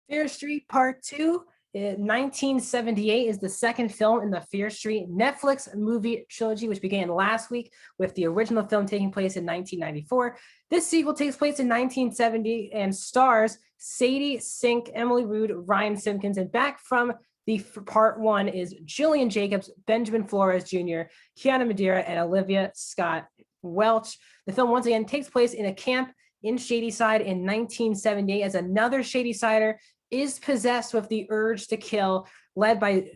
Fear Street Part 2, 1978 is the second film in the Fear Street Netflix movie trilogy, which began last week with the original film taking place in 1994. This sequel takes place in 1970 and stars Sadie Sink, Emily Rude, Ryan Simpkins, and back from the part one is Gillian Jacobs, Benjamin Flores Jr., Kiana Madeira, and Olivia Scott Welch. The film once again takes place in a camp in Shadyside in 1978 as another Shadysider is possessed with the urge to kill, led by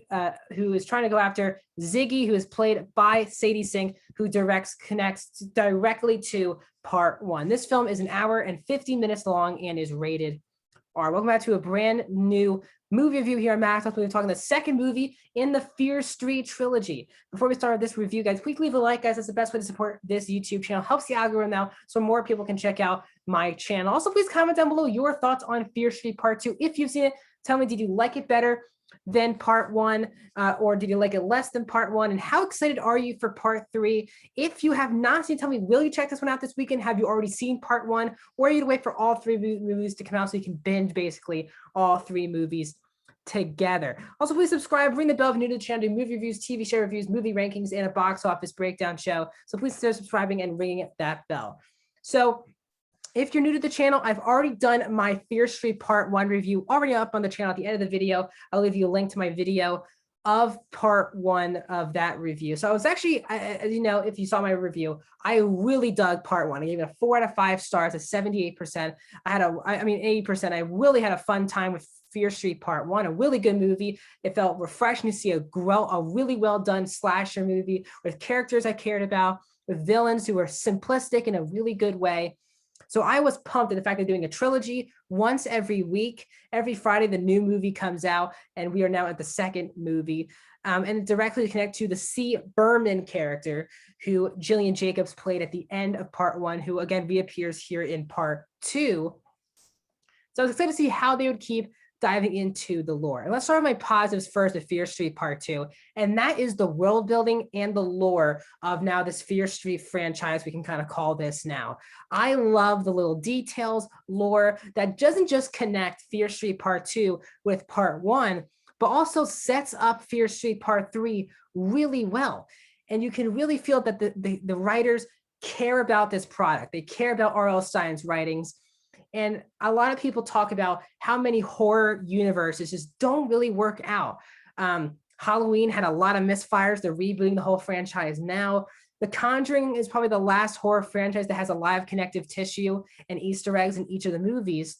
who is trying to go after Ziggy, who is played by Sadie Sink, who connects directly to part one. This film is an hour and 50 minutes long and is rated R. Welcome back to a brand new movie review here on Max. We're talking the second movie in the Fear Street trilogy. Before we start this review, guys, please leave a like, guys. That's the best way to support this YouTube channel. Helps the algorithm out so more people can check out my channel. Also, please comment down below your thoughts on Fear Street Part 2. If you've seen it, tell me, did you like it better than part one, or did you like it less than part one? And how excited are you for part three? If you have not seen, tell me, will you check this one out this weekend? Have you already seen part one, or are you to wait for all three movies to come out so you can binge basically all three movies together? Also, please subscribe, ring the bell if you're new to the channel, do movie reviews, TV show reviews, movie rankings, and a box office breakdown show. So please start subscribing and ringing that bell. So if you're new to the channel, I've already done my Fear Street Part 1 review already up on the channel. At the end of the video, I'll leave you a link to my video of part one of that review. So I was actually, as you know, if you saw my review, I really dug part one. I gave it a 4 out of 5 stars, a 78%. I mean, 80%. I really had a fun time with Fear Street Part 1, a really good movie. It felt refreshing to see a really well done slasher movie with characters I cared about, with villains who were simplistic in a really good way. So I was pumped at the fact they're doing a trilogy once every week. Every Friday, the new movie comes out, and we are now at the second movie. And directly connect to the C. Berman character, who Gillian Jacobs played at the end of part one, who again reappears here in part two. So I was excited to see how they would keep diving into the lore. And let's start with my positives first with Fear Street Part 2. And that is the world building and the lore of now this Fear Street franchise, we can kind of call this now. I love the little details, lore that doesn't just connect Fear Street Part 2 with Part 1, but also sets up Fear Street Part 3 really well. And you can really feel that the writers care about this product. They care about R.L. Stine's writings. And a lot of people talk about how many horror universes just don't really work out. Halloween had a lot of misfires. They're rebooting the whole franchise now. The Conjuring is probably the last horror franchise that has a live connective tissue and Easter eggs in each of the movies.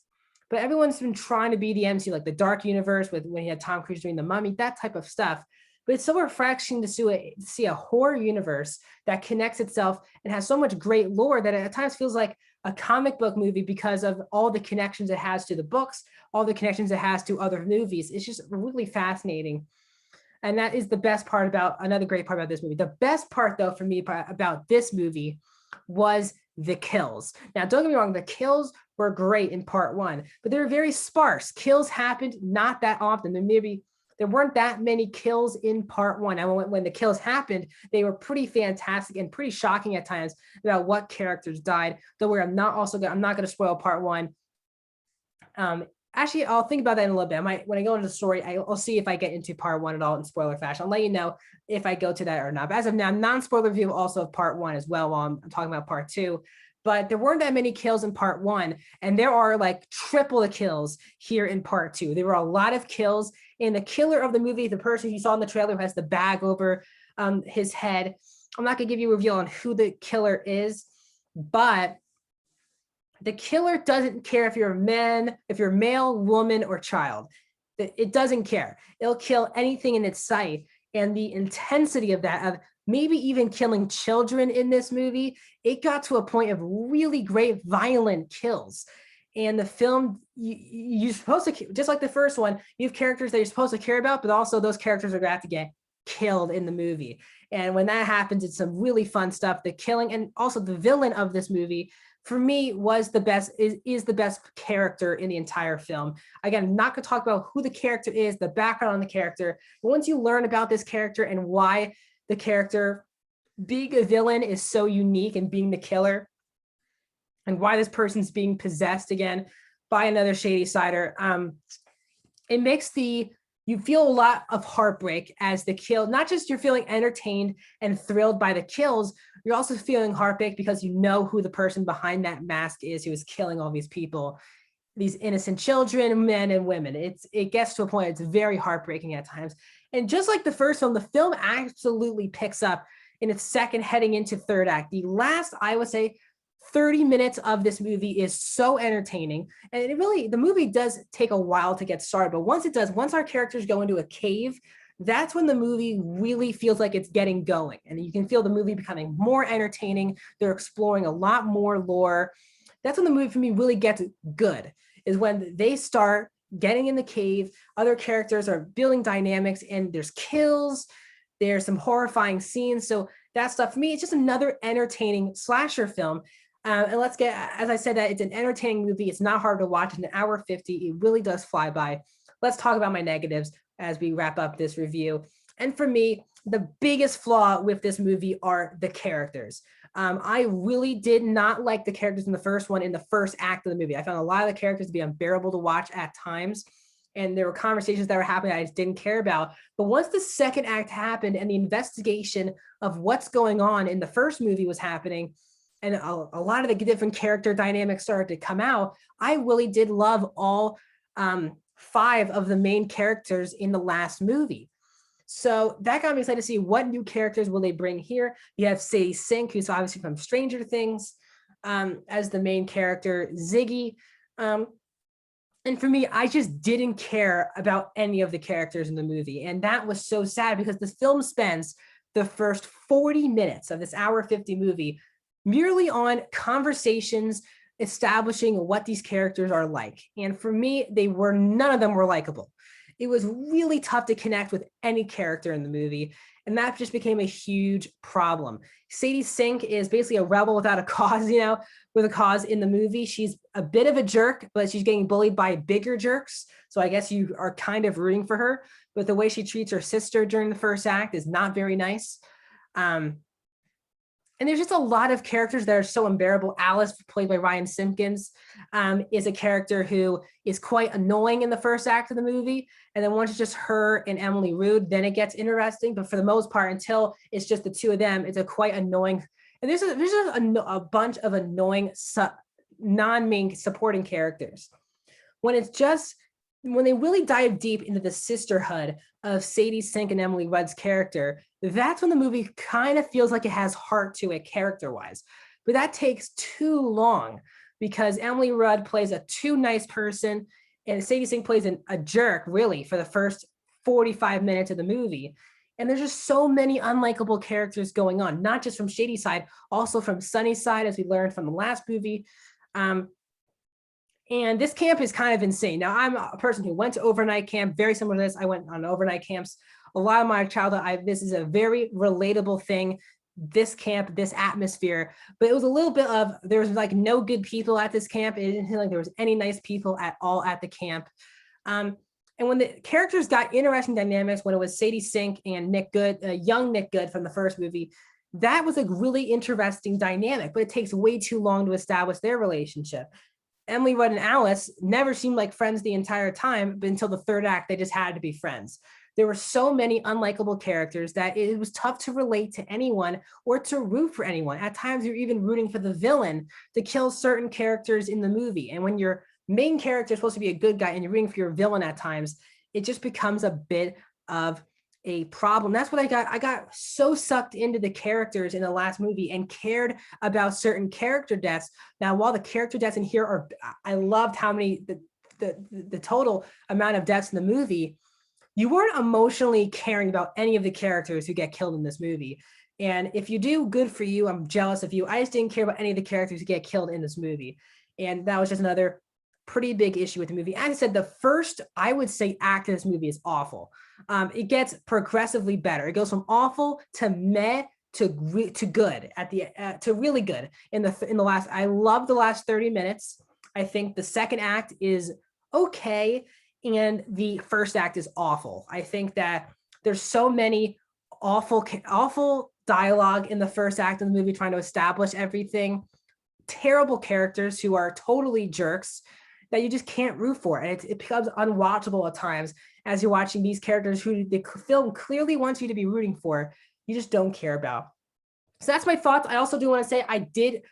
But everyone's been trying to be the MCU, like the Dark Universe with when you had Tom Cruise doing The Mummy, that type of stuff. But it's so refreshing to see a horror universe that connects itself and has so much great lore that it at times feels like a comic book movie because of all the connections it has to the books, all the connections it has to other movies. It's just really fascinating. And that is the best part about, another great part about this movie. The best part though for me about this movie was the kills. Now, don't get me wrong, the kills were great in part one, but they were very sparse. Kills happened not that often. There weren't that many kills in part one. And when the kills happened, they were pretty fantastic and pretty shocking at times about what characters died. Though I'm not going to spoil part one. Actually, I'll think about that in a little bit. When I go into the story, I'll see if I get into part one at all in spoiler fashion. I'll let you know if I go to that or not. But as of now, non-spoiler review also of part one as well while I'm talking about part two. But there weren't that many kills in part one, and there are like triple the kills here in part two. There were a lot of kills, and the killer of the movie, the person you saw in the trailer who has the bag over his head, I'm not gonna give you a reveal on who the killer is, but the killer doesn't care if you're a man, if you're male, woman, or child. It doesn't care. It'll kill anything in its sight. And the intensity of that, of maybe even killing children in this movie, it got to a point of really great violent kills. And the film, you're supposed to, just like the first one, you have characters that you're supposed to care about, but also those characters are going to have to get killed in the movie. And when that happens, it's some really fun stuff. The killing, and also the villain of this movie, for me, was the best, is the best character in the entire film. Again, I'm not going to talk about who the character is, the background on the character. But once you learn about this character and why the character being a villain is so unique and being the killer, and why this person's being possessed again by another Shadysider, it makes you feel a lot of heartbreak as the kill, not just you're feeling entertained and thrilled by the kills, you're also feeling heartbreak because you know who the person behind that mask is who is killing all these people, these innocent children, men and women. It gets to a point, it's very heartbreaking at times. And just like the first film, the film absolutely picks up in its second heading into third act. The last, I would say, 30 minutes of this movie is so entertaining. And the movie does take a while to get started, but once it does, once our characters go into a cave, that's when the movie really feels like it's getting going. And you can feel the movie becoming more entertaining. They're exploring a lot more lore. That's when the movie for me really gets good, is when they start getting in the cave, other characters are building dynamics, and there's kills, there's some horrifying scenes. So that stuff for me, it's just another entertaining slasher film. And let's get, as I said, that it's an entertaining movie. It's not hard to watch. It's an hour 50. It really does fly by. Let's talk about my negatives as we wrap up this review. And for me, the biggest flaw with this movie are the characters. I really did not like the characters in the first one, in the first act of the movie. I found a lot of the characters to be unbearable to watch at times. And there were conversations that were happening I just didn't care about. But once the second act happened and the investigation of what's going on in the first movie was happening, and a lot of the different character dynamics started to come out, I really did love all 5 of the main characters in the last movie. So that got me excited to see what new characters will they bring here. You have Sadie Sink, who's obviously from Stranger Things, as the main character, Ziggy. And for me, I just didn't care about any of the characters in the movie. And that was so sad, because the film spends the first 40 minutes of this hour 50 movie merely on conversations establishing what these characters are like. And for me, none of them were likable. It was really tough to connect with any character in the movie. And that just became a huge problem. Sadie Sink is basically a rebel without a cause, with a cause in the movie. She's a bit of a jerk, but she's getting bullied by bigger jerks. So I guess you are kind of rooting for her. But the way she treats her sister during the first act is not very nice. And there's just a lot of characters that are so unbearable. Alice, played by Ryan Simpkins, is a character who is quite annoying in the first act of the movie. And then once it's just her and Emily Rude, then it gets interesting. But for the most part, until it's just the two of them, it's a quite annoying. And there's a bunch of annoying non-main supporting characters. When they really dive deep into the sisterhood of Sadie Sink and Emily Rudd's character, that's when the movie kind of feels like it has heart to it character-wise. But that takes too long, because Emily Rudd plays a too nice person, and Sadie Sink plays a jerk, really, for the first 45 minutes of the movie. And there's just so many unlikable characters going on, not just from Shady's side, also from Sunny's side, as we learned from the last movie. And this camp is kind of insane. Now, I'm a person who went to overnight camp, very similar to this. I went on overnight camps. A lot of my childhood, this is a very relatable thing, this camp, this atmosphere. But it was a little bit of, there was like no good people at this camp. It didn't feel like there was any nice people at all at the camp. And when the characters got interesting dynamics, when it was Sadie Sink and Nick Good, young Nick Good from the first movie, that was a really interesting dynamic, but it takes way too long to establish their relationship. Emily Rudd and Alice never seemed like friends the entire time, but until the third act, they just had to be friends. There were so many unlikable characters that it was tough to relate to anyone or to root for anyone. At times, you're even rooting for the villain to kill certain characters in the movie. And when your main character is supposed to be a good guy and you're rooting for your villain at times, it just becomes a bit of a problem. That's what I got. I got so sucked into the characters in the last movie and cared about certain character deaths. Now, while the character deaths in here are, I loved how many, the total amount of deaths in the movie, you weren't emotionally caring about any of the characters who get killed in this movie. And if you do, good for you. I'm jealous of you. I just didn't care about any of the characters who get killed in this movie. And that was just another pretty big issue with the movie. As I said, the first, I would say, act of this movie is awful. It gets progressively better. It goes from awful to meh to good at the to really good in the last. I love the last 30 minutes. I think the second act is okay, and the first act is awful. I think that there's so many awful dialogue in the first act of the movie trying to establish everything. Terrible characters who are totally jerks. that you just can't root for. And it becomes unwatchable at times as you're watching these characters who the film clearly wants you to be rooting for. You just don't care about. So that's my thoughts. I also do want to say I did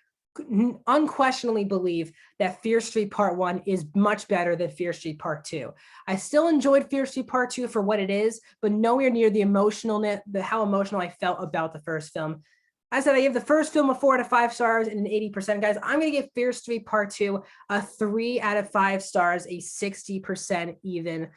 unquestionably believe that Fear Street Part 1 is much better than Fear Street Part 2. I still enjoyed Fear Street Part 2 for what it is, but nowhere near the how emotional I felt about the first film. I said I gave the first film a 4 out of 5 stars and an 80%. Guys, I'm going to give Fear Street Part 2 a 3 out of 5 stars, a 60% even.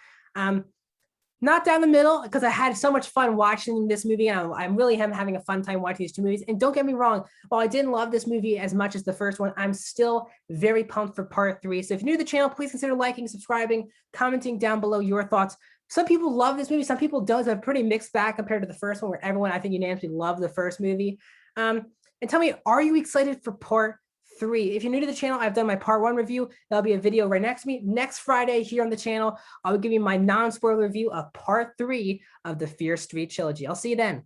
Not down the middle, because I had so much fun watching this movie, and I really am having a fun time watching these two movies. And don't get me wrong, while I didn't love this movie as much as the first one, I'm still very pumped for part 3. So if you're new to the channel, please consider liking, subscribing, commenting down below your thoughts. Some people love this movie. Some people don't. It's a pretty mixed bag compared to the first one, where everyone, I think, unanimously loved the first movie. And tell me, are you excited for part 3? If you're new to the channel, I've done my part 1 review. There'll be a video right next to me. Next Friday here on the channel, I'll give you my non-spoiler review of part 3 of the Fear Street trilogy. I'll see you then.